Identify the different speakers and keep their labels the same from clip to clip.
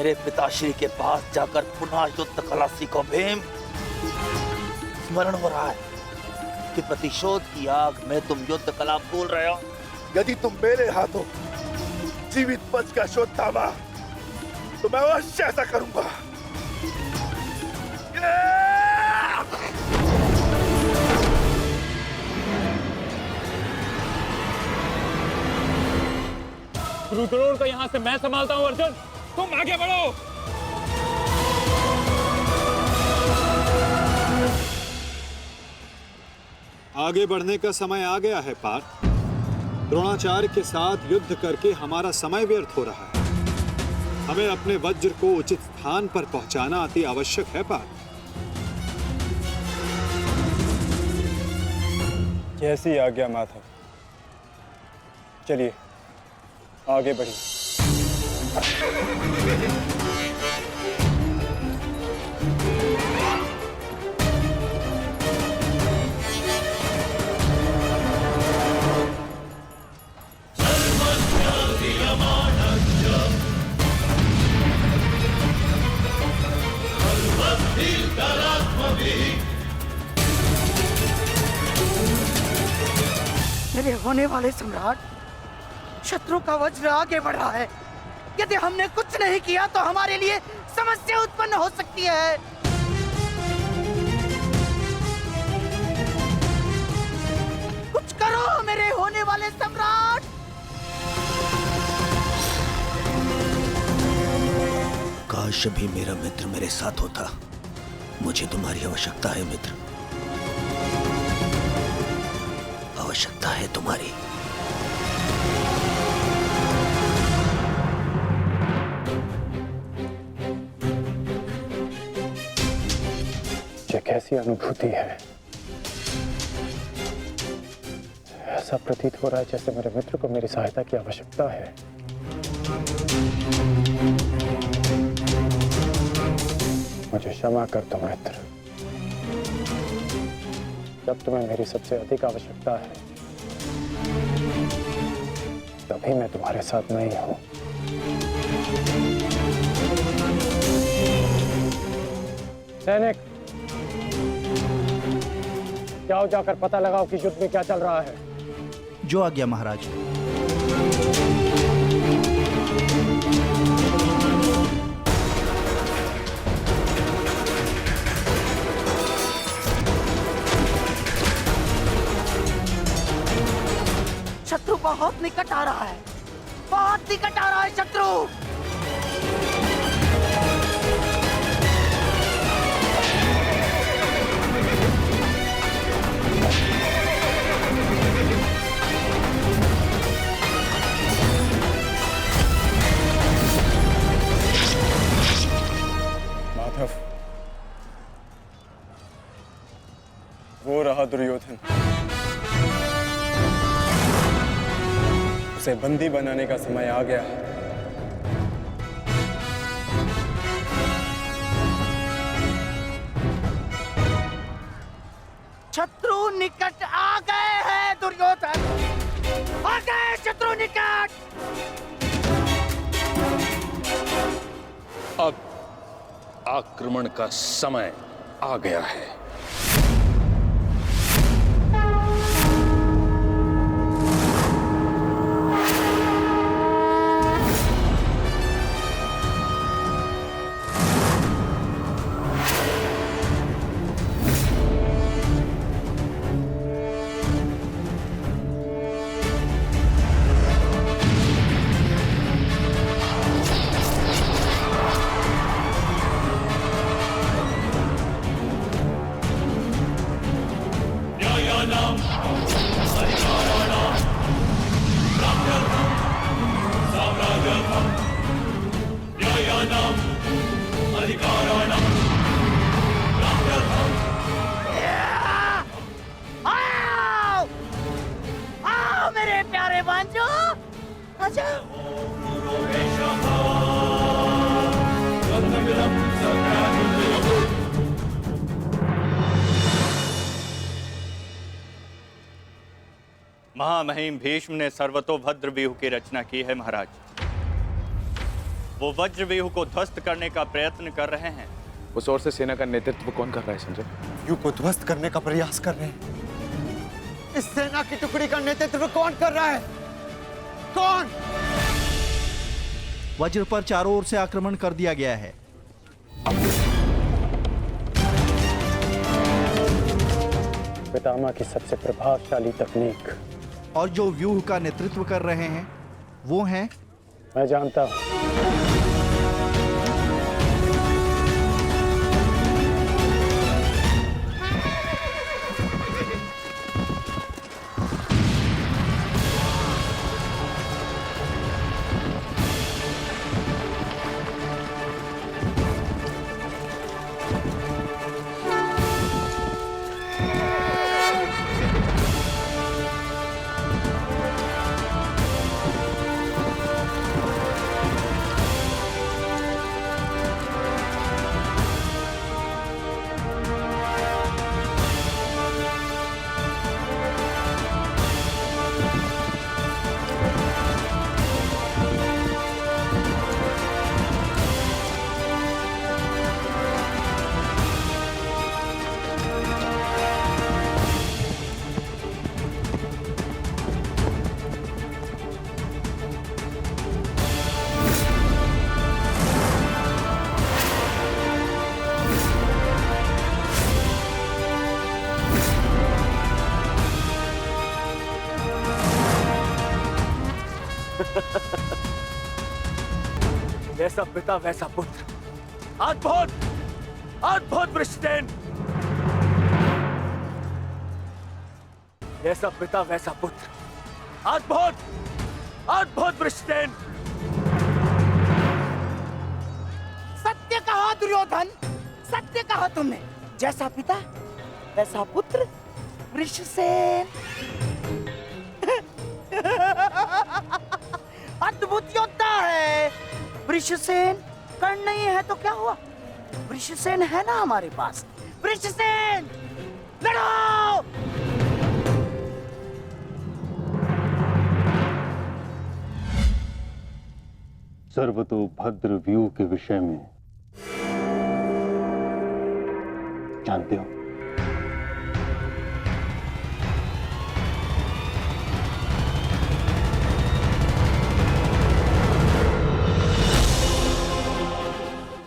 Speaker 1: मेरे पिताश्री के पास जाकर पुनः युद्ध कला सीखो भीम। स्मरण हो रहा है कि प्रतिशोध की आग में तुम युद्ध कला भूल रहे हो।
Speaker 2: यदि तुम मेरे हाथों जीवित बचकर शोध थामा तो मैं अवश्य ऐसा करूंगा।
Speaker 3: गुरुद्रोण को यहाँ से मैं संभालता हूँ। अर्जुन, तुम आगे बढ़ो।
Speaker 4: आगे बढ़ने का समय आ गया है पार्थ। द्रोणाचार्य के साथ युद्ध करके हमारा समय व्यर्थ हो रहा है। हमें अपने वज्र को उचित स्थान पर पहुंचाना अति आवश्यक है पार्थ।
Speaker 5: कैसी आज्ञा माधव। चलिए आगे बढ़िए।
Speaker 6: मेरे होने वाले सम्राट, शत्रु का वज्र आगे बढ़ रहा है। यदि हमने कुछ नहीं किया तो हमारे लिए समस्या उत्पन्न हो सकती है। कुछ करो मेरे होने वाले सम्राट।
Speaker 1: काश भी मेरा मित्र मेरे साथ होता। मुझे तुम्हारी आवश्यकता है मित्र, आवश्यकता है तुम्हारी।
Speaker 5: ये कैसी अनुभूति है। ऐसा प्रतीत हो रहा है जैसे मेरे मित्र को मेरी सहायता की आवश्यकता है। मुझे क्षमा कर दो मित्र। जब तुम्हें मेरी सबसे अधिक आवश्यकता है तभी मैं तुम्हारे साथ नहीं हूं। सैनिक, जाओ जाकर पता लगाओ कि युद्ध में क्या चल रहा है।
Speaker 7: जो आज्ञा महाराज।
Speaker 6: शत्रु बहुत निकट आ रहा है, बहुत निकट आ रहा है शत्रु।
Speaker 5: माधव, वो रहा दुर्योधन। उसे बंदी बनाने का समय आ गया है।
Speaker 6: शत्रु निकट आ गए हैं दुर्योधन, आ गए शत्रु निकट।
Speaker 8: अब आक्रमण का समय आ गया है।
Speaker 3: महामहिम भीष्म ने सर्वतोभद्र व्यूह की रचना की है महाराज। वो वज्रव्यूह को ध्वस्त करने का प्रयत्न कर रहे हैं।
Speaker 9: उस ओर से सेना का नेतृत्व कौन कर रहा है संजय?
Speaker 5: व्यू को ध्वस्त करने का प्रयास कर रहे हैं। इस सेना की टुकड़ी का नेतृत्व कौन कर रहा है? कौन?
Speaker 7: वज्र पर चारों ओर से आक्रमण कर दिया गया है।
Speaker 5: पितामह की सबसे प्रभावशाली तकनीक।
Speaker 7: और जो व्यूह का नेतृत्व कर रहे हैं वो हैं
Speaker 5: मैं जानता हूं।
Speaker 1: जैसा पिता वैसा पुत्र। अद्भुत, अद्भुत वृषसेन। जैसा पिता वैसा पुत्र। अद्भुत, अद्भुत वृषसेन।
Speaker 6: सत्य कहा दुर्योधन, सत्य कहा तुमने। जैसा पिता वैसा पुत्र वृषसेन। अद्भुत योद्धा है वृषसेन। कर्ण नहीं है तो क्या हुआ, वृषसेन है ना हमारे पास। वृषसेन लड़ो।
Speaker 10: सर्वतोभद्र व्यू के विषय में जानते हो?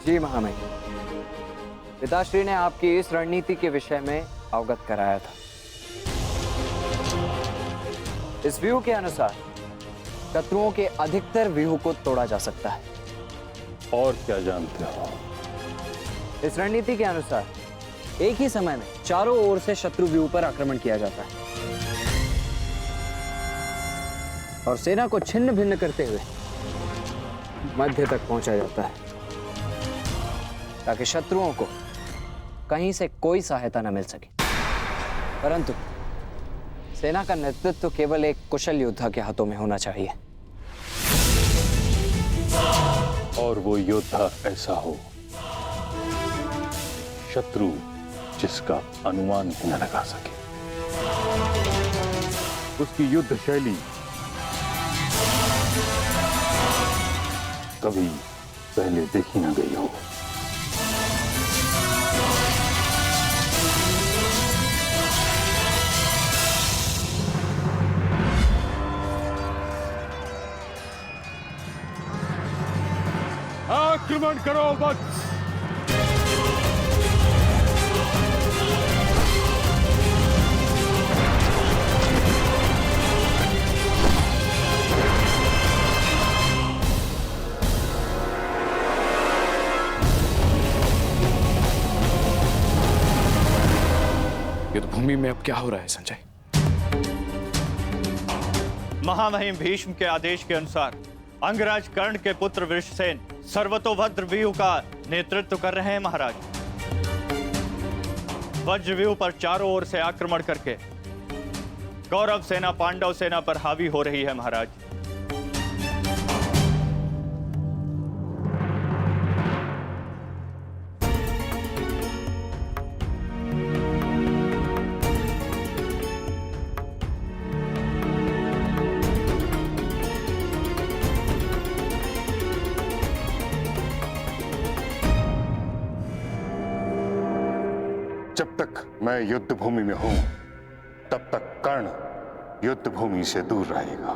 Speaker 11: जी महामहिम, पिताश्री ने आपकी इस रणनीति के विषय में अवगत कराया था। इस व्यूह के अनुसार शत्रुओं के अधिकतर व्यूह को तोड़ा जा सकता है।
Speaker 10: और क्या जानते हो?
Speaker 11: इस रणनीति के अनुसार एक ही समय में चारों ओर से शत्रु व्यूह पर आक्रमण किया जाता है और सेना को छिन्न भिन्न करते हुए मध्य तक पहुंचा जाता है ताकि शत्रुओं को कहीं से कोई सहायता न मिल सके। परंतु सेना का नेतृत्व केवल एक कुशल योद्धा के हाथों में होना चाहिए।
Speaker 10: और वो योद्धा ऐसा हो शत्रु जिसका अनुमान भी न लगा सके। उसकी युद्ध शैली कभी पहले देखी न गई हो।
Speaker 8: आक्रमण करो वत्स।
Speaker 9: युद्ध भूमि में अब क्या हो रहा है संजय?
Speaker 3: महामहिम भीष्म के आदेश के अनुसार अंगराज कर्ण के पुत्र वृषसेन सर्वतोभद्र व्यूह का नेतृत्व कर रहे हैं महाराज। वज्र व्यूह पर चारों ओर से आक्रमण करके कौरव सेना पांडव सेना पर हावी हो रही है महाराज।
Speaker 10: जब तक मैं युद्ध भूमि में हूं तब तक कर्ण युद्ध भूमि से दूर रहेगा।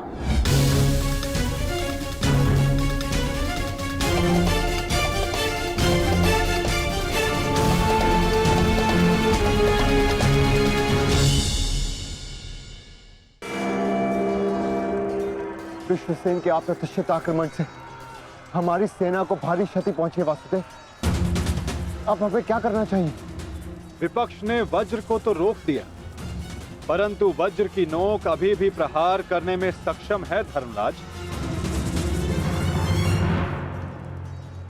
Speaker 5: विश्वसेन के अप्रत्याशित आक्रमण से हमारी सेना को भारी क्षति पहुंची। वासुदेव, अब हमें क्या करना चाहिए?
Speaker 4: विपक्ष ने वज्र को तो रोक दिया, परंतु वज्र की नोक अभी भी प्रहार करने में सक्षम है धर्मराज।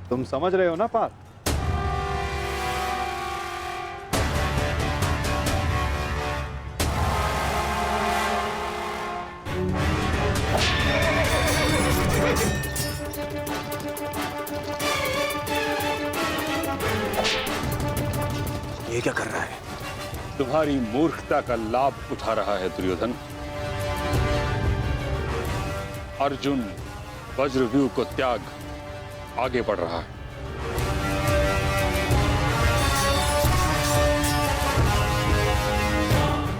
Speaker 4: तुम समझ रहे हो ना पार्थ?
Speaker 9: ये क्या कर रहा है?
Speaker 8: तुम्हारी मूर्खता का लाभ उठा रहा है दुर्योधन। अर्जुन वज्रव्यूह को त्याग आगे बढ़ रहा है।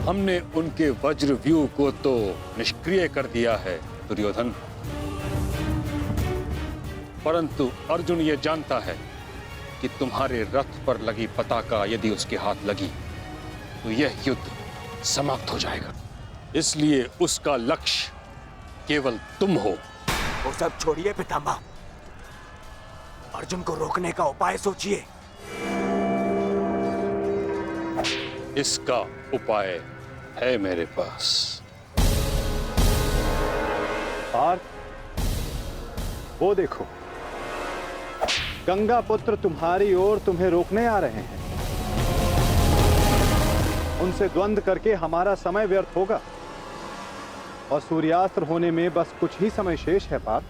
Speaker 8: हमने उनके वज्रव्यूह को तो निष्क्रिय कर दिया है दुर्योधन, परंतु अर्जुन ये जानता है कि तुम्हारे रथ पर लगी पताका यदि उसके हाथ लगी तो यह युद्ध समाप्त हो जाएगा। इसलिए उसका लक्ष्य केवल तुम हो।
Speaker 9: वो सब छोड़िए पितामह, अर्जुन को रोकने का उपाय सोचिए।
Speaker 8: इसका उपाय है मेरे पास।
Speaker 4: पार्थ, वो देखो, गंगा पुत्र तुम्हारी ओर तुम्हें रोकने आ रहे हैं। उनसे द्वंद्व करके हमारा समय व्यर्थ होगा और सूर्यास्त्र होने में बस कुछ ही समय शेष है। पार्थ,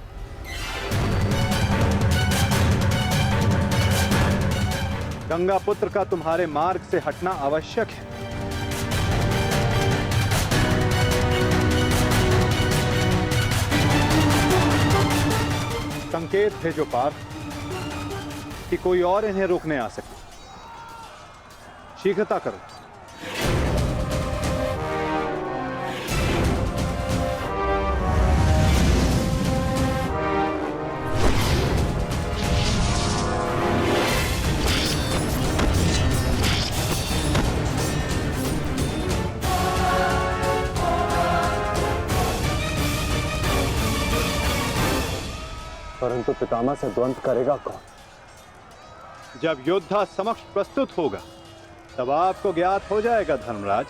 Speaker 4: गंगा पुत्र का तुम्हारे मार्ग से हटना आवश्यक है। संकेत भेजो पार्थ कि कोई और इन्हें रोकने आ सके। शीघ्रता करो।
Speaker 5: परंतु पितामह से द्वंद्व करेगा कौन?
Speaker 4: जब योद्धा समक्ष प्रस्तुत होगा तब आपको ज्ञात हो जाएगा धर्मराज।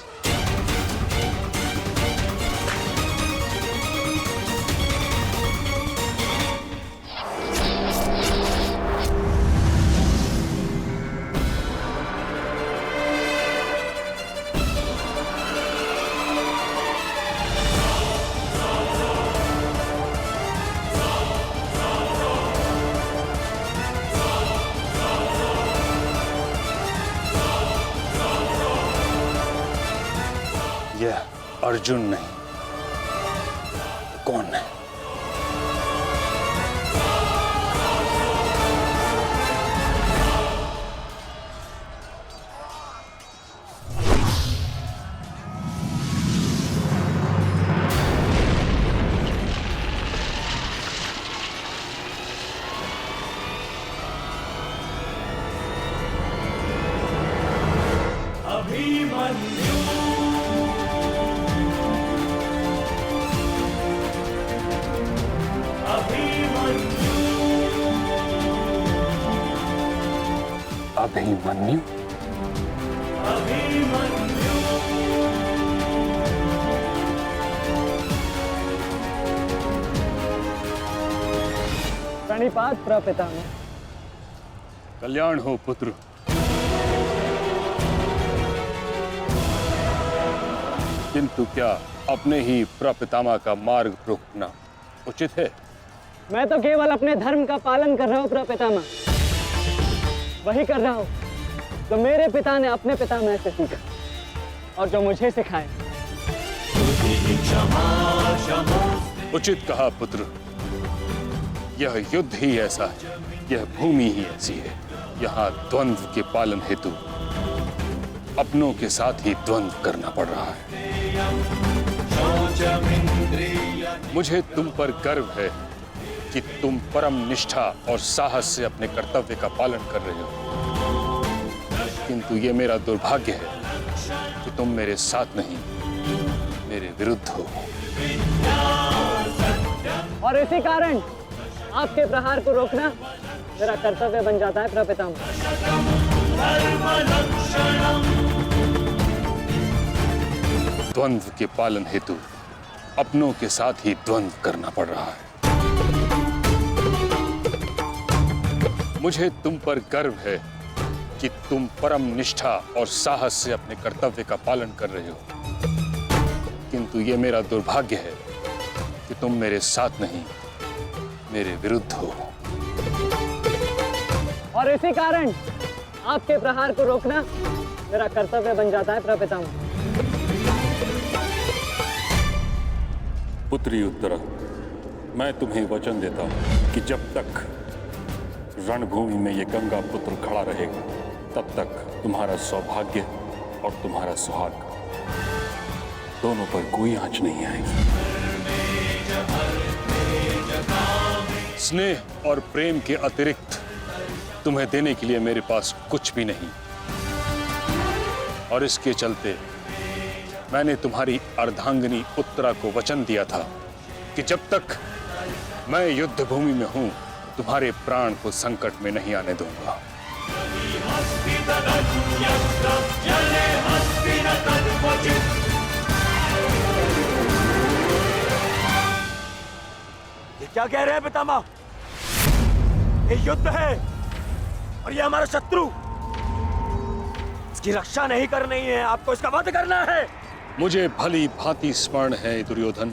Speaker 8: यह अर्जुन नहीं, कौन है? अभिमन्यु?
Speaker 11: प्रणिपात प्रपितामह।
Speaker 8: कल्याण हो पुत्र। किंतु क्या अपने ही प्रपितामह का मार्ग रोकना उचित है?
Speaker 11: मैं तो केवल अपने धर्म का पालन कर रहा हूँ प्रपितामह। वही कर रहा हूँ जो मेरे पिता ने अपने पितामह से सीखा और जो मुझे सिखाए।
Speaker 8: उचित कहा पुत्र। यह युद्ध ही ऐसा है, यह भूमि ही ऐसी है। यहाँ द्वंद्व के पालन हेतु अपनों के साथ ही द्वंद्व करना पड़ रहा है। मुझे तुम पर गर्व है कि तुम परम निष्ठा और साहस से अपने कर्तव्य का पालन कर रहे हो, किंतु ये मेरा दुर्भाग्य है कि तुम मेरे साथ नहीं, मेरे विरुद्ध हो।
Speaker 11: और इसी कारण आपके प्रहार को रोकना मेरा कर्तव्य बन जाता है प्रपितामह।
Speaker 8: द्वंद्व के पालन हेतु अपनों के साथ ही द्वंद्व करना पड़ रहा है। मुझे तुम पर गर्व है कि तुम परम निष्ठा और साहस से अपने कर्तव्य का पालन कर रहे हो, किंतु ये मेरा दुर्भाग्य है कि तुम मेरे साथ नहीं, मेरे विरुद्ध हो।
Speaker 11: और इसी कारण आपके प्रहार को रोकना मेरा कर्तव्य बन जाता है प्रपितामह।
Speaker 8: पुत्री उत्तरा, मैं तुम्हें वचन देता हूं कि जब तक रणभूमि में ये गंगा पुत्र खड़ा रहेगा, तब तक तुम्हारा सौभाग्य और तुम्हारा सुहाग दोनों पर कोई आंच नहीं आएगी। स्नेह और प्रेम के अतिरिक्त तुम्हें देने के लिए मेरे पास कुछ भी नहीं, और इसके चलते मैंने तुम्हारी अर्धांगिनी उत्तरा को वचन दिया था कि जब तक मैं युद्ध भूमि में हूं, तुम्हारे प्राण को संकट में नहीं आने दूंगा।
Speaker 9: ये क्या कह रहे हैं पितामह? ये युद्ध है और ये हमारा शत्रु, इसकी रक्षा नहीं करनी है, आपको इसका वध करना है।
Speaker 8: मुझे भली भांति स्मरण है दुर्योधन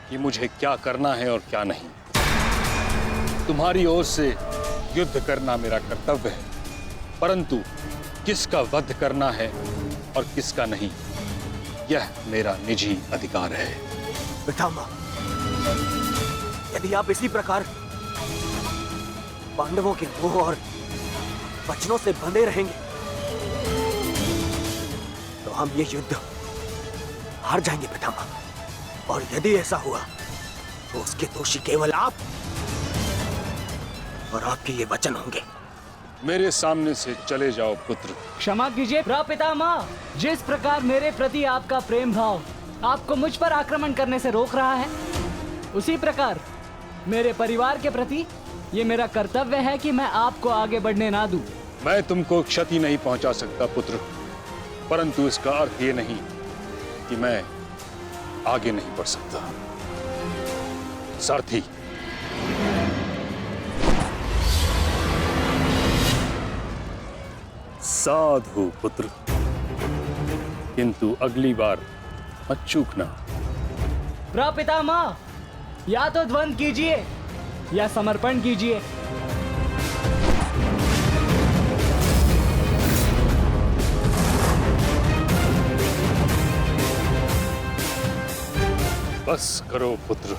Speaker 8: कि मुझे क्या करना है और क्या नहीं। तुम्हारी ओर से युद्ध करना मेरा कर्तव्य है, परंतु किसका वध करना है और किसका नहीं, यह मेरा निजी अधिकार है।
Speaker 9: पितामह, यदि आप इसी प्रकार पांडवों के मोह और वचनों से बंधे रहेंगे तो हम ये युद्ध हार जाएंगे पितामह, और यदि ऐसा हुआ तो उसके दोषी केवल आप और आपके ये वचन होंगे।
Speaker 8: मेरे सामने से चले जाओ पुत्र।
Speaker 12: क्षमा कीजिए प्रपितामह, जिस प्रकार मेरे प्रति आपका प्रेम भाव आपको मुझ पर आक्रमण करने से रोक रहा है, उसी प्रकार मेरे परिवार के प्रति ये मेरा कर्तव्य है कि मैं आपको आगे बढ़ने ना दूं।
Speaker 8: मैं तुमको क्षति नहीं पहुंचा सकता पुत्र, परंतु इसका अर्थ ये नहीं कि मैं आगे नहीं बढ़ सकता। सारथी, साधु पुत्र, किंतु अगली बार मत चूकना।
Speaker 12: प्रपितामह, या तो द्वंद्व कीजिए या समर्पण कीजिए।
Speaker 8: बस करो पुत्र।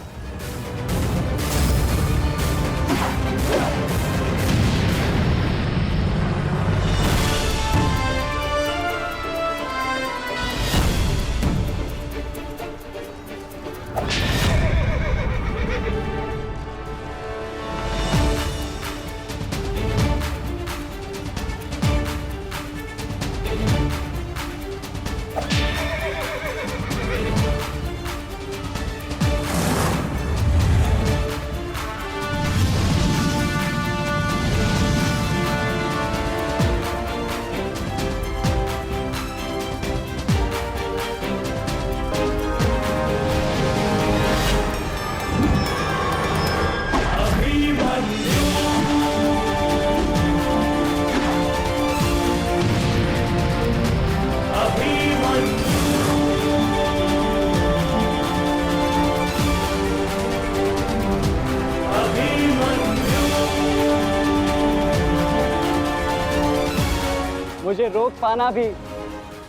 Speaker 11: मुझे रोक पाना भी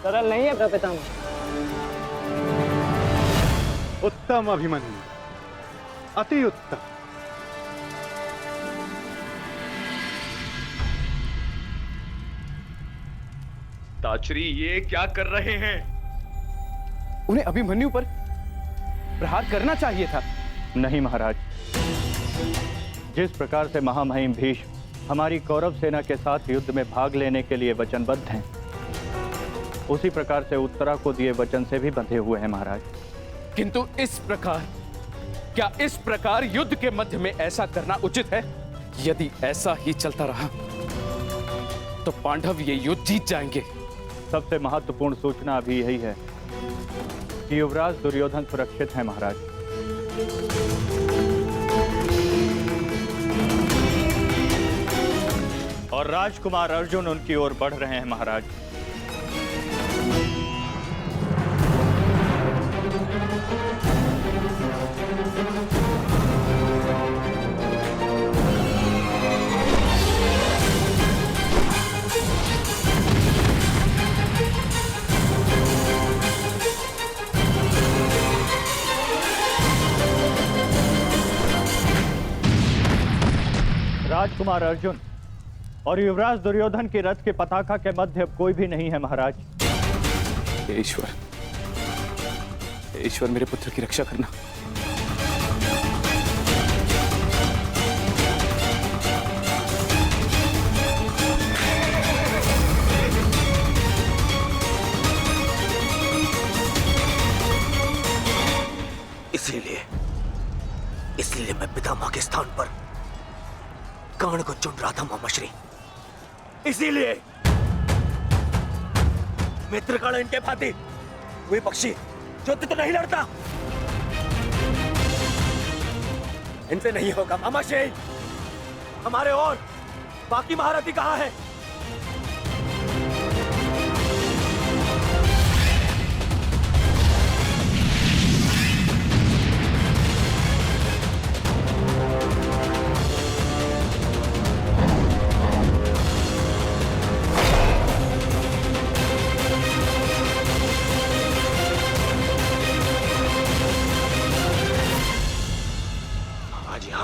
Speaker 11: सरल नहीं है प्रपितामह।
Speaker 4: उत्तम अभिमन्यु, अति उत्तम।
Speaker 13: पिताश्री ये क्या कर रहे हैं?
Speaker 14: उन्हें अभिमन्यु पर प्रहार करना चाहिए था।
Speaker 3: नहीं महाराज, जिस प्रकार से महामहिम भीष्म हमारी कौरव सेना के साथ युद्ध में भाग लेने के लिए वचनबद्ध हैं, उसी प्रकार से उत्तरा को दिए वचन से भी बंधे हुए हैं महाराज।
Speaker 14: किंतु क्या इस प्रकार युद्ध के मध्य में ऐसा करना उचित है? यदि ऐसा ही चलता रहा तो पांडव ये युद्ध जीत जाएंगे।
Speaker 3: सबसे महत्वपूर्ण सूचना अभी यही है कि युवराज दुर्योधन सुरक्षित है महाराज। और राजकुमार अर्जुन उनकी ओर बढ़ रहे हैं महाराज। राजकुमार अर्जुन और युवराज दुर्योधन की रथ के पताका के मध्य अब कोई भी नहीं है महाराज।
Speaker 14: ईश्वर मेरे पुत्र की रक्षा करना।
Speaker 9: इसलिए मैं पितामह के स्थान पर कर्ण को चुन रहा था मामाश्री। इसीलिए मित्र कर्ण इनके भांति वे पक्षी युद्ध तो नहीं लड़ता। इनसे नहीं होगा मामाश्री। हमारे और बाकी महारथी कहाँ है?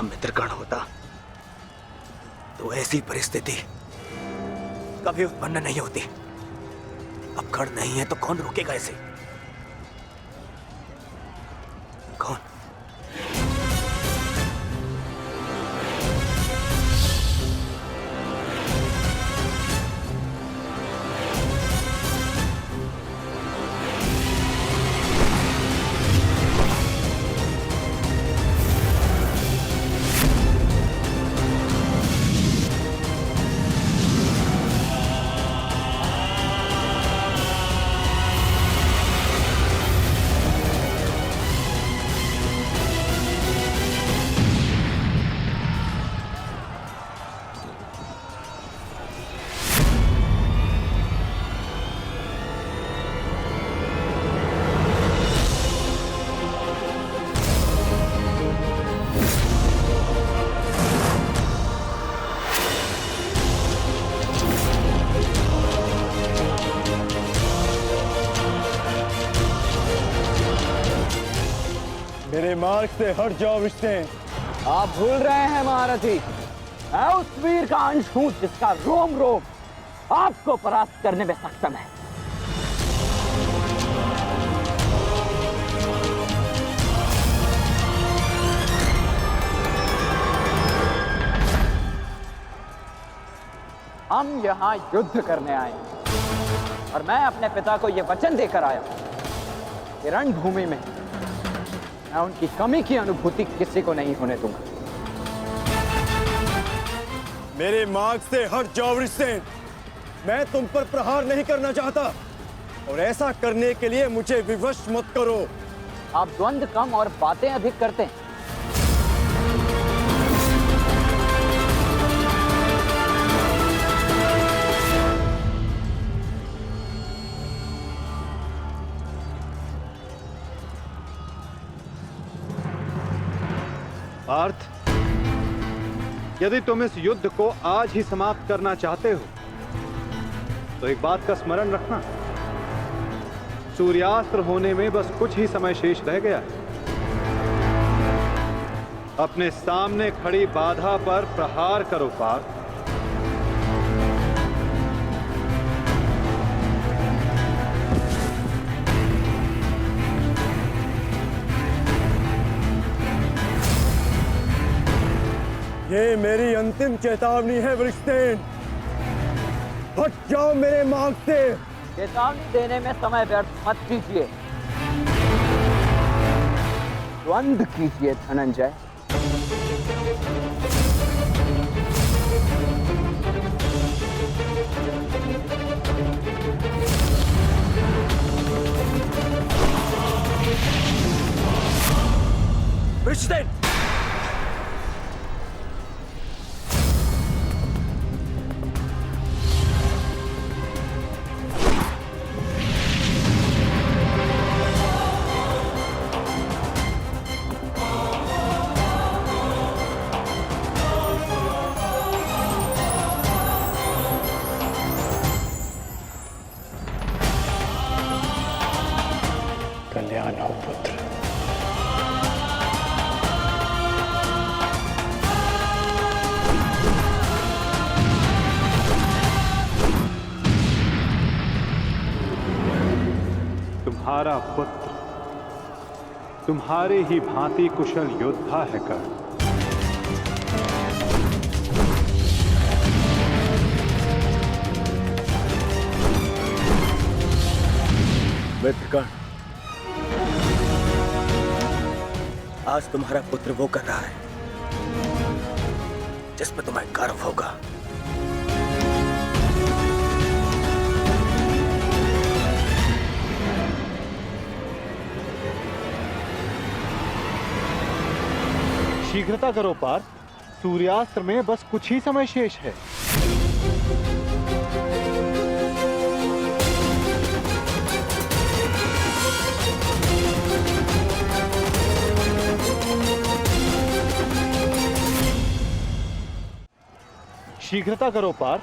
Speaker 9: मित्रकर्ण होता तो ऐसी परिस्थिति कभी उत्पन्न नहीं होती। अब कर्ण नहीं है तो कौन रोकेगा इसे? कौन?
Speaker 15: मेरे मार्ग से हट जाओ विष्णु।
Speaker 11: आप भूल रहे हैं महारथी, मैं उस वीर का अंश हूं जिसका रोम रोम आपको परास्त करने में सक्षम है। हम यहाँ युद्ध करने आए और मैं अपने पिता को यह वचन देकर आया कि रणभूमि में मैं उनकी कमी की अनुभूति किसी को नहीं होने दूंगा।
Speaker 15: मेरे मार्ग से हट जाओ वृषसेन। मैं तुम पर प्रहार नहीं करना चाहता और ऐसा करने के लिए मुझे विवश मत करो।
Speaker 11: आप द्वंद्व कम और बातें अधिक करते हैं।
Speaker 4: पार्थ, यदि तुम इस युद्ध को आज ही समाप्त करना चाहते हो तो एक बात का स्मरण रखना, सूर्यास्त्र होने में बस कुछ ही समय शेष रह गया है। अपने सामने खड़ी बाधा पर प्रहार करो पार्थ।
Speaker 15: ये मेरी अंतिम चेतावनी है वृषसेन। हट जाओ मेरे मार्ग से।
Speaker 11: चेतावनी देने में समय व्यर्थ मत कीजिए, द्वंद्व कीजिए धनंजय।
Speaker 9: वृषसेन,
Speaker 14: कल्याण हो पुत्र।
Speaker 4: तुम्हारा पुत्र तुम्हारे ही भांति कुशल योद्धा है कर्ण।
Speaker 9: मित्रगण, आज तुम्हारा पुत्र वो कर रहा है जिस पर तुम्हें गर्व होगा।
Speaker 4: शीघ्रता करो पार्थ, सूर्यास्त्र में बस कुछ ही समय शेष है। शीघ्रता करो पार्थ,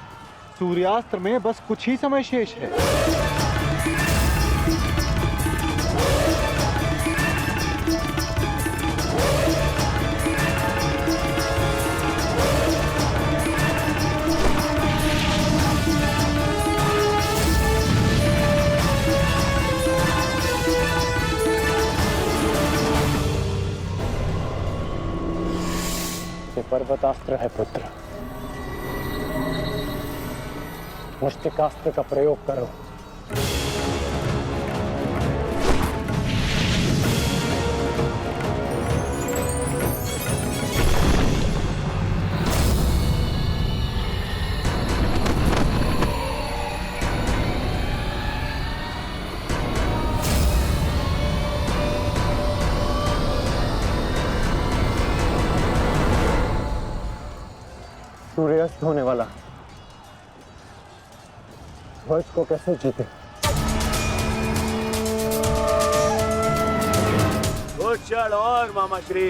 Speaker 4: सूर्यास्त्र में बस कुछ ही समय शेष है।
Speaker 14: पर्वतास्त्र है पुत्र, मुष्टिकास्त्र का प्रयोग करो।
Speaker 15: सूर्यास्त होने वाला, ध्वज को कैसे जीते?
Speaker 9: कुछ क्षण और मामा श्री।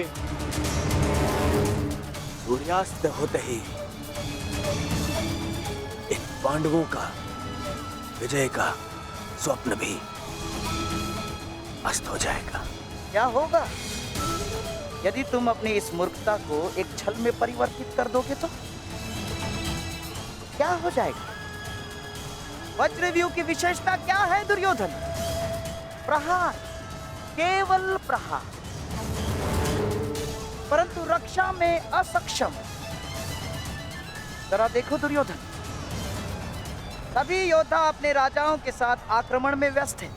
Speaker 9: सूर्यास्त होते ही इन पांडवों का विजय का स्वप्न भी अस्त हो जाएगा।
Speaker 6: क्या होगा यदि तुम अपनी इस मूर्खता को एक छल में परिवर्तित कर दोगे तो क्या हो जाएगा? वज्रव्यूह की विशेषता क्या है दुर्योधन? प्रहार, केवल प्रहार, परंतु रक्षा में असक्षम। जरा देखो दुर्योधन, सभी योद्धा अपने राजाओं के साथ आक्रमण में व्यस्त हैं।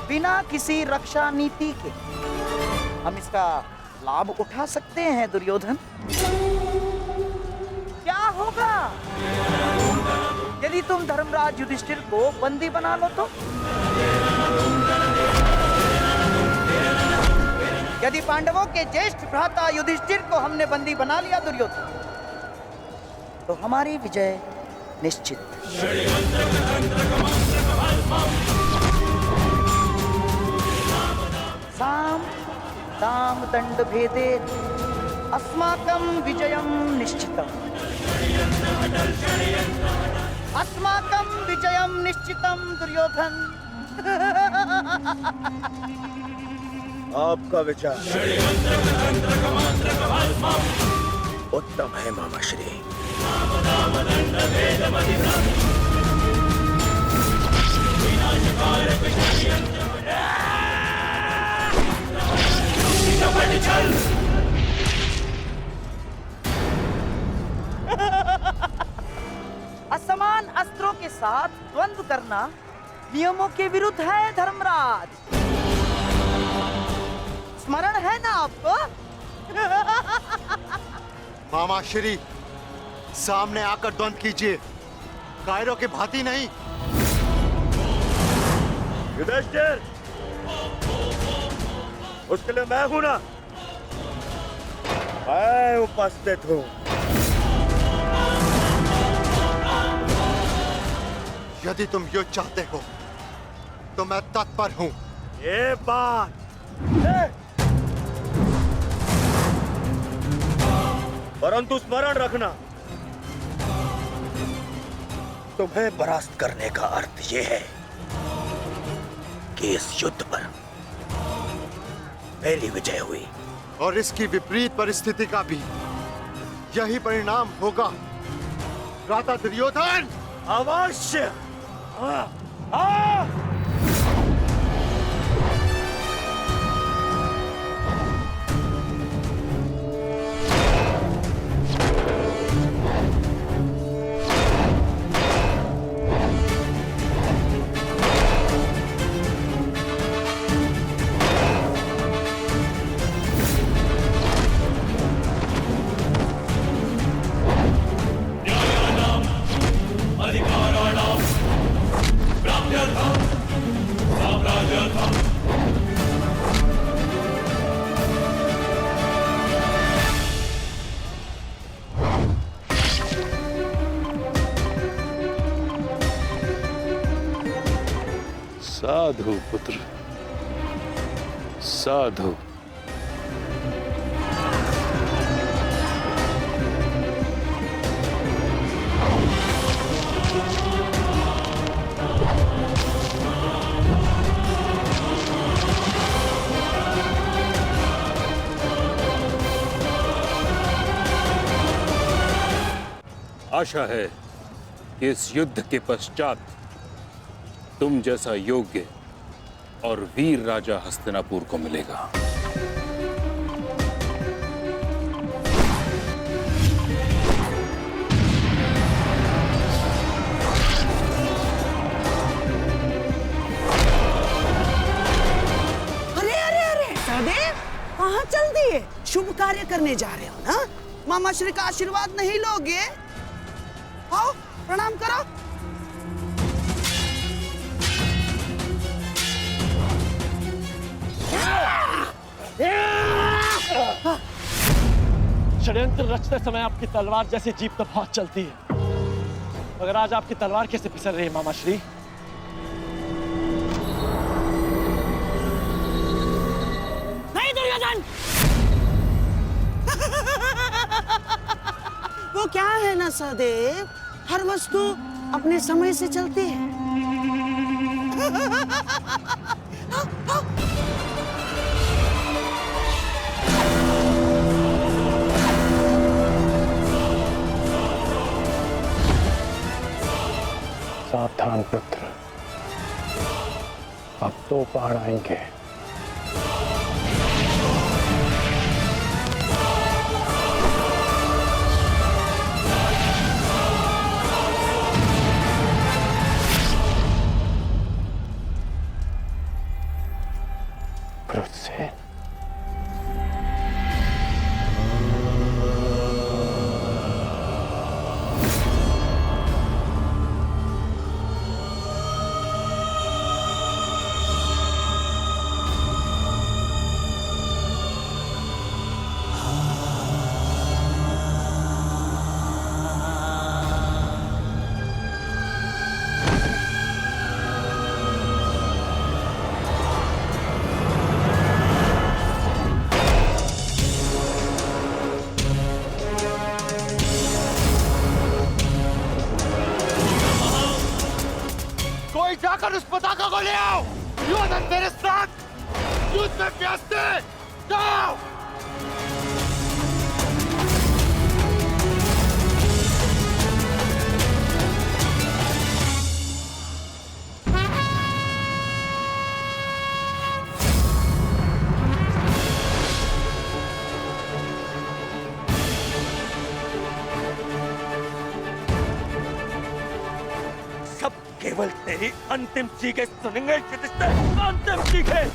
Speaker 6: बिना किसी रक्षा नीति के हम इसका लाभ उठा सकते हैं दुर्योधन। क्या होगा यदि तुम धर्मराज युधिष्ठिर को बंदी बना लो तो? यदि पांडवों के ज्येष्ठ भ्राता युधिष्ठिर को हमने बंदी बना लिया दुर्योधन, तो हमारी विजय निश्चित। साम दाम दंड भेदे अस्माकं विजयं निश्चितम्। अस्माकं विजयं निश्चितम् दुर्योधन।
Speaker 2: आपका विचार। उत्तम है मामाश्री।
Speaker 6: असमान अस्त्रों के साथ द्वंद्व करना नियमों के विरुद्ध है धर्मराज। स्मरण है ना आपको?
Speaker 5: मामा श्री, सामने आकर द्वंद कीजिए, कायरों की भांति नहीं।
Speaker 2: युधिष्ठिर, उसके लिए मैं हूं ना, मैं उपस्थित हूं।
Speaker 5: यदि तुम युद्ध चाहते हो तो मैं तत्पर हूं।
Speaker 2: ये बात परंतु स्मरण रखना, तुम्हें परास्त करने का अर्थ यह है कि इस युद्ध पर पहली विजय हुई,
Speaker 5: और इसकी विपरीत परिस्थिति का भी यही परिणाम होगा। भ्राता दुर्योधन,
Speaker 2: अवश्य।
Speaker 8: साधु पुत्र, साधु। आशा है कि इस युद्ध के पश्चात तुम जैसा योग्य और वीर राजा हस्तिनापुर को मिलेगा।
Speaker 6: अरे अरे अरे सहदेव, कहाँ चल दिए? शुभ कार्य करने जा रहे हो ना? मामा श्री का आशीर्वाद नहीं लोगे? आओ प्रणाम करो।
Speaker 9: षड्यंत्र रचते समय आपकी तलवार जैसी जीप तो बहुत चलती है, मगर आज आपकी तलवार कैसे फिसल रही है मामा श्री?
Speaker 6: नहीं दुर्योधन, वो क्या है ना सहदेव, हर वस्तु अपने समय से चलती है।
Speaker 3: सावधान पुत्र, अब तो पहाड़ आएंगे। से
Speaker 5: जाकर उस पताका को ले आओ। दुर्योधन तेरे साथ युद्ध में व्यस्त है। जाओ।
Speaker 9: केवल तेरी अंतिम चीखें सुनेंगे युधिष्ठिर, अंतिम चीखें।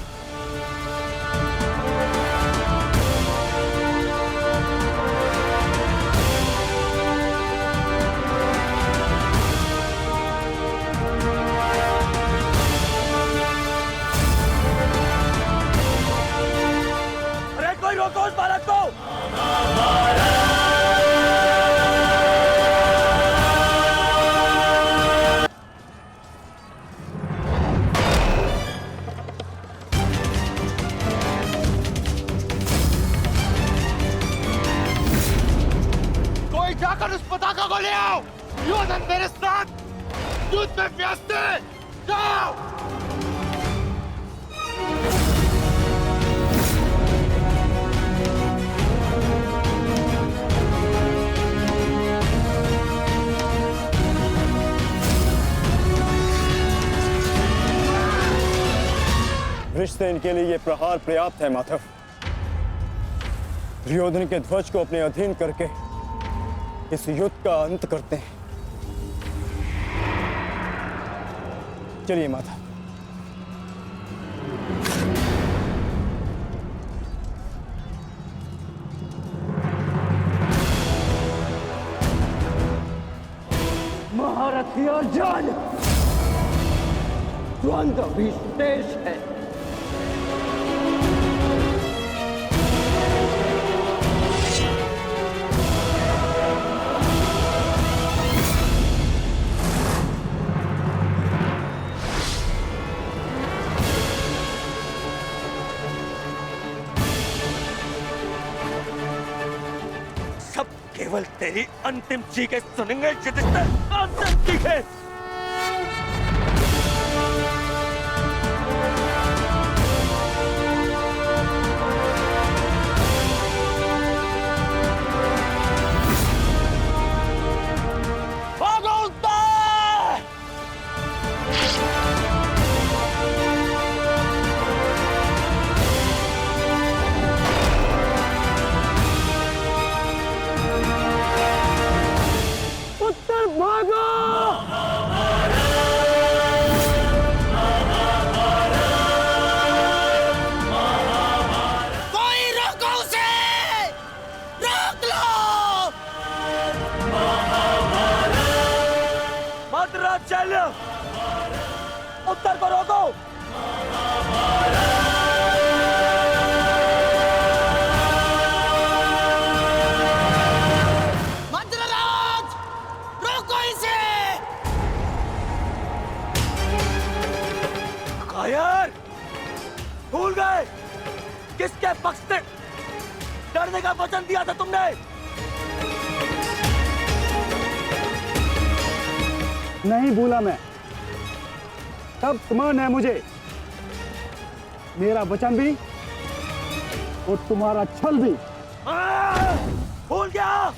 Speaker 9: अरे कोई रोको उस बालक को।
Speaker 2: कोई जाकर उस पताका को ले आओ। योधन मेरे साथ युद्ध में व्यस्त है। जाओ।
Speaker 15: वृषसेन के लिए ये प्रहार पर्याप्त है माधव। दुर्योधन के ध्वज को अपने अधीन करके इस युद्ध का अंत करते हैं। चलिए माधव।
Speaker 16: महारथी अर्जुन, द्वंद्व भी शेष है।
Speaker 9: सब केवल तेरी अंतिम चीखें सुनेंगे युधिष्ठिर, अंतिम चीखें। भागो उस पर!
Speaker 16: उत्तर भागो!
Speaker 6: कोई रोको उसे! रोक लो!
Speaker 9: भद्राचल्य, उत्तर को रोको।
Speaker 6: मद्रराज, रोको इसे!
Speaker 9: कायर, भूल गए किसके पक्ष से डरने का वचन दिया था तुमने?
Speaker 15: नहीं भूला मैं। तब स्मरण है मुझे मेरा वचन भी और तुम्हारा छल भी।
Speaker 9: भूल गया।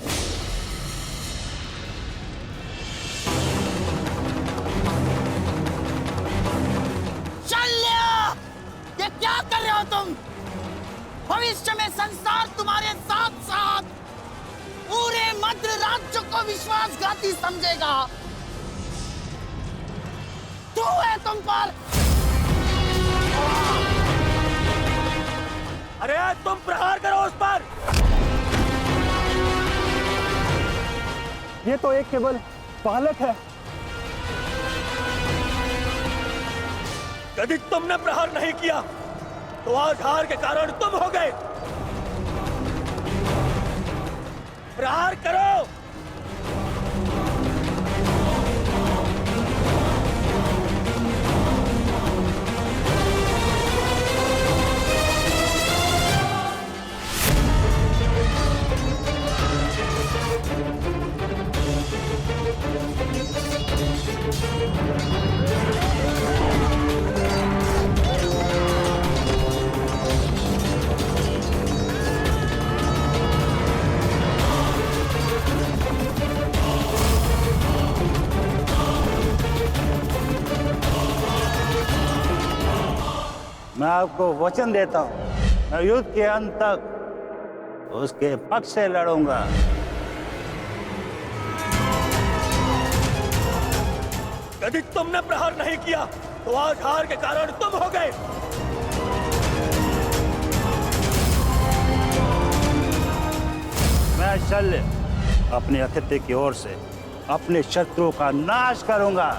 Speaker 6: शल्य! ये क्या कर रहे हो तुम? भविष्य में संसार तुम्हारे साथ साथ पूरे मद्र राज्य को विश्वासघाती समझेगा। तू है तुम पर।
Speaker 9: अरे तुम प्रहार करो उस पर।
Speaker 15: ये तो एक केवल बालक है।
Speaker 9: यदि तुमने प्रहार नहीं किया तो आज हार के कारण तुम हो गए। प्रहार करो।
Speaker 17: मैं आपको वचन देता हूँ, मैं युद्ध के अंत तक उसके पक्ष से लड़ूंगा।
Speaker 9: यदि तुमने प्रहार नहीं किया तो आज हार के कारण तुम हो गए।
Speaker 17: मैं शल्य अपने अतिथि की ओर से अपने शत्रुओं का नाश करूंगा।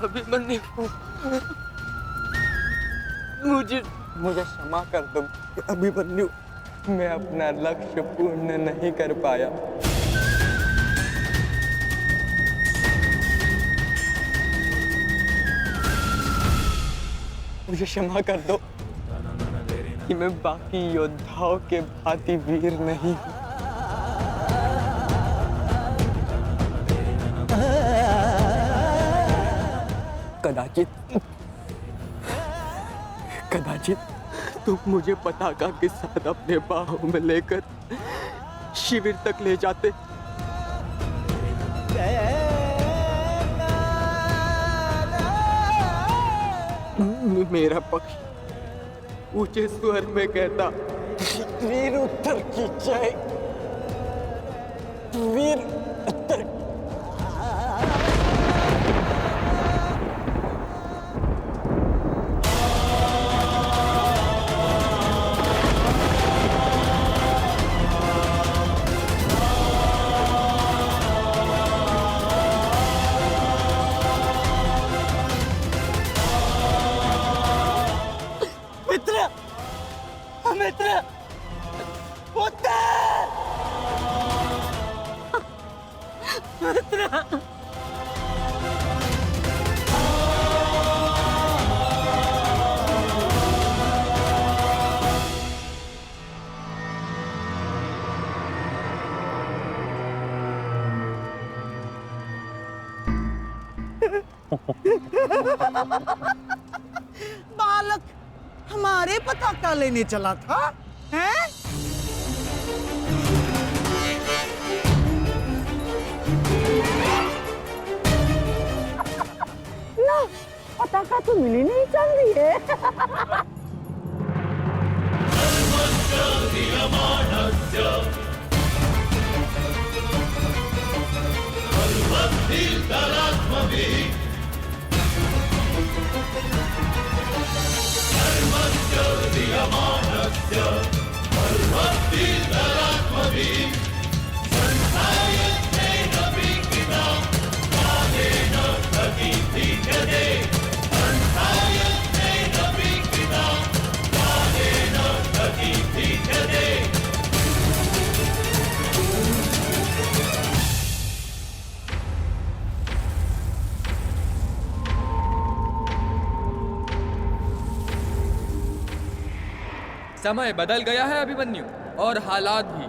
Speaker 18: अभिमन्यु, मुझे क्षमा कर दो अभिमन्यु, मैं अपना लक्ष्य पूर्ण नहीं कर पाया। मुझे क्षमा कर दो कि मैं बाकी योद्धाओं के भांति वीर नहीं हूं। कदाचित तुम मुझे पताका के साथ अपने बाहों में लेकर शिविर तक ले जाते। मेरा पक्ष ऊंचे स्वर में कहता, वीर उत्तर की जय, वीर उत्तर।
Speaker 6: बालक हमारे पताका लेने चला था, हैं?
Speaker 16: ना, पताका तो मिली नहीं चल रही है।
Speaker 2: क्रियमाणस्य सर्वभीतरात्मभिः संस्थायत्तेन विकिना कालेन प्रतिपीड्यते संस्थायत्तेन विकिना कालेन प्रतिपीड्यते।
Speaker 18: समय बदल गया है अभिमन्यु, और हालात भी।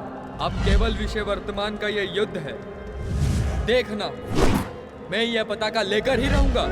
Speaker 18: अब केवल विषय वर्तमान का ये युद्ध है। देखना, मैं यह पताका लेकर ही रहूंगा।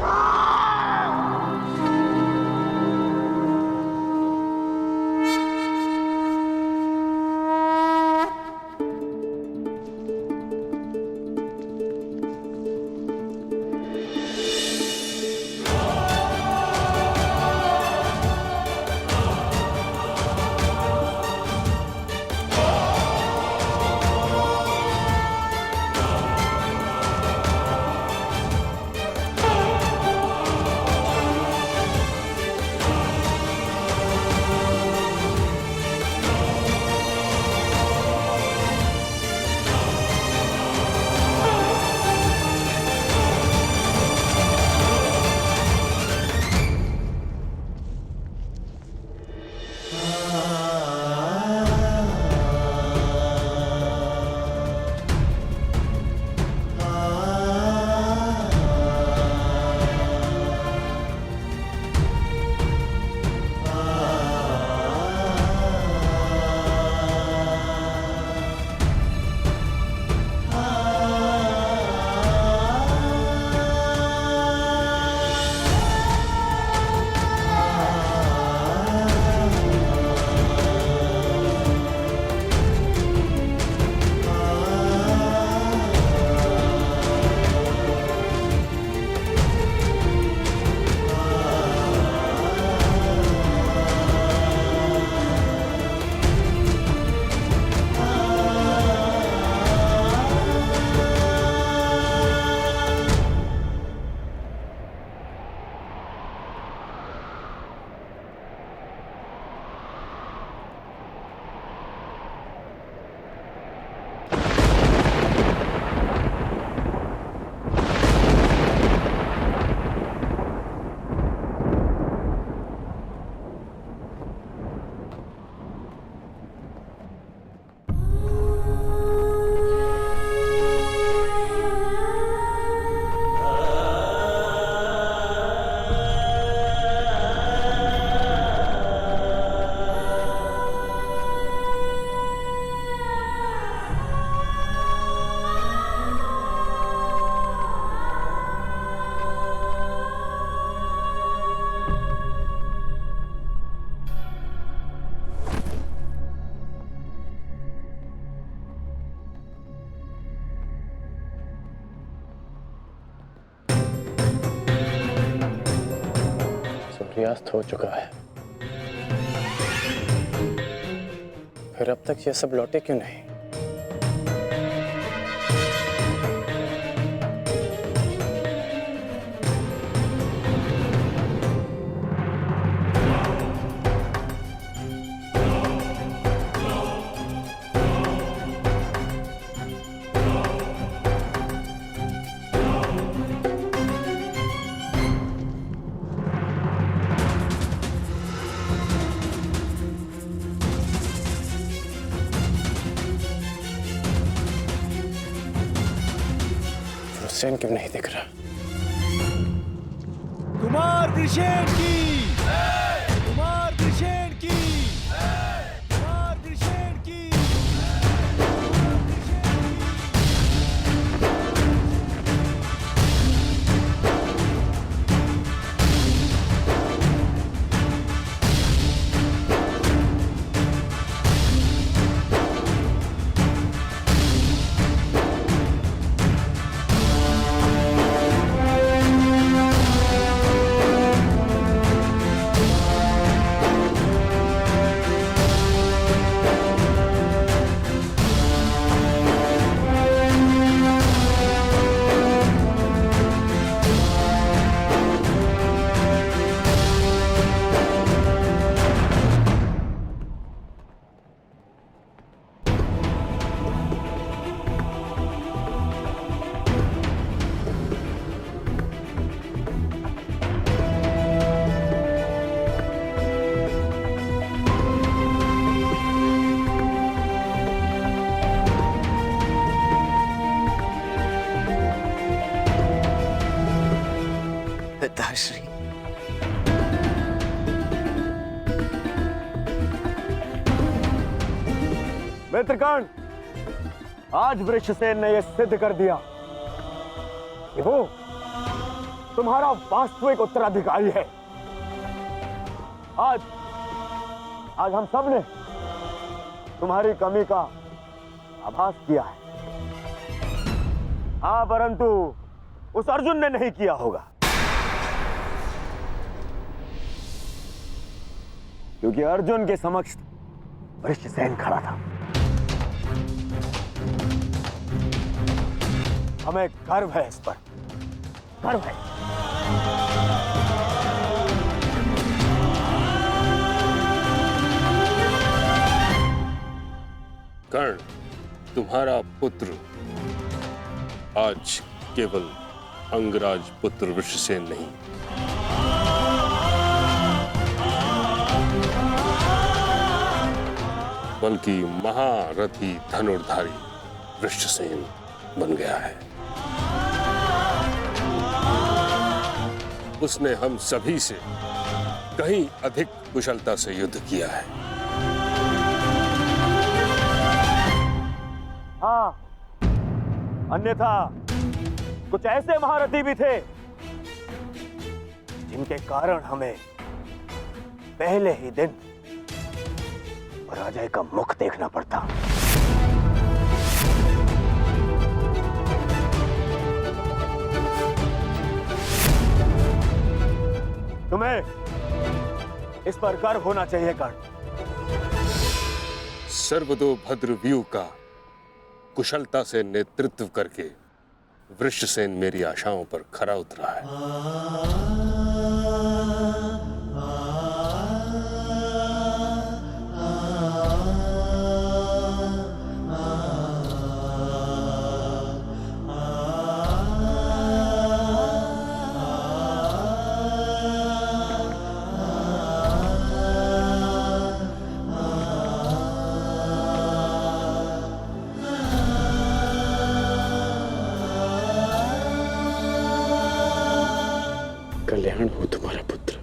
Speaker 11: सूर्यास्त हो चुका है, फिर अब तक ये सब लौटे क्यों नहीं? हुसैन क्यों नहीं दिख रहा?
Speaker 2: कुमार वृषेण की, कुमार वृषेण की, कुमार वृषेण की।
Speaker 11: पिताश्री।
Speaker 15: मित्रगण, आज वृषसेन ने यह सिद्ध कर दिया कि वो तुम्हारा वास्तविक उत्तराधिकारी है। आज हम सब ने तुम्हारी कमी का आभास किया है। हाँ, परंतु उस अर्जुन ने नहीं किया होगा, क्योंकि अर्जुन के समक्ष वृषसेन खड़ा था। हमें गर्व है, इस पर गर्व है।
Speaker 8: कर्ण, तुम्हारा पुत्र आज केवल अंगराज पुत्र वृषसेन नहीं, बल्कि महारथी धनुर्धारी वृषसेन बन गया है। उसने हम सभी से कहीं अधिक कुशलता से युद्ध किया है।
Speaker 15: हाँ, अन्यथा कुछ ऐसे महारथी भी थे जिनके कारण हमें पहले ही दिन पराजय का मुख देखना पड़ता। तुम्हें इस पर गर्व होना चाहिए कर्ण।
Speaker 8: सर्वतोभद्र व्यूह का कुशलता से नेतृत्व करके वृषसेन मेरी आशाओं पर खरा उतरा है।
Speaker 14: कल्याण हो तुम्हारा पुत्र।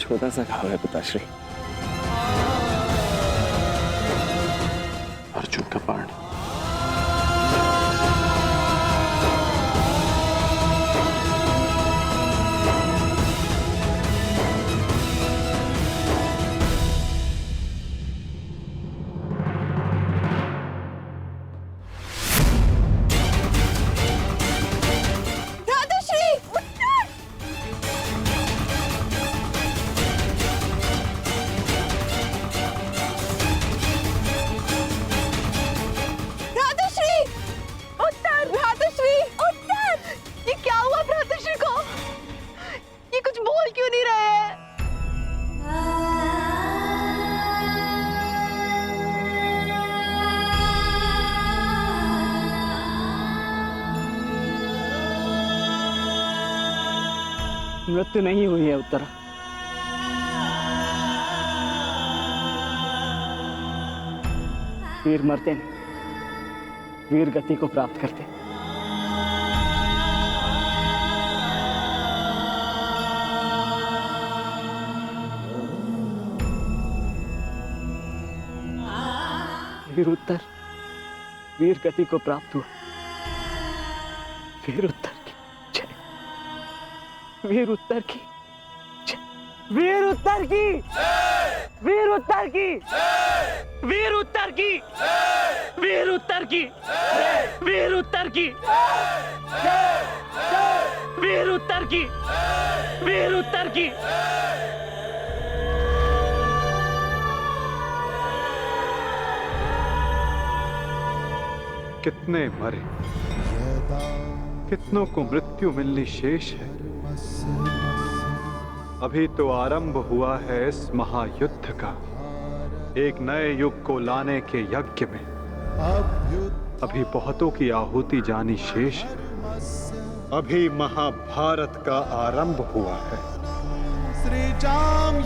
Speaker 14: छोटा सा घाव है पिताश्री, अर्जुन का बाण।
Speaker 12: मृत्यु नहीं हुई है उत्तरा। वीर मरते नहीं, वीर गति को प्राप्त करते। वीर उत्तर वीर गति को प्राप्त हुआ। वीर उत्तर की जय, वीर उत्तर की जय, वीर उत्तर की, वीर उत्तर की, वीर उत्तर की, वीर उत्तर की, वीर उत्तर की, वीर उत्तर की, वीर उत्तर की।
Speaker 4: कितने मरे कितनों को मृत्यु मिलनी शेष है। अभी तो आरंभ हुआ है इस महायुद्ध का, एक नए युग को लाने के यज्ञ में। अभी बहुतों की आहुति जानी शेष है। अभी महाभारत का आरंभ हुआ है।
Speaker 2: श्री जाम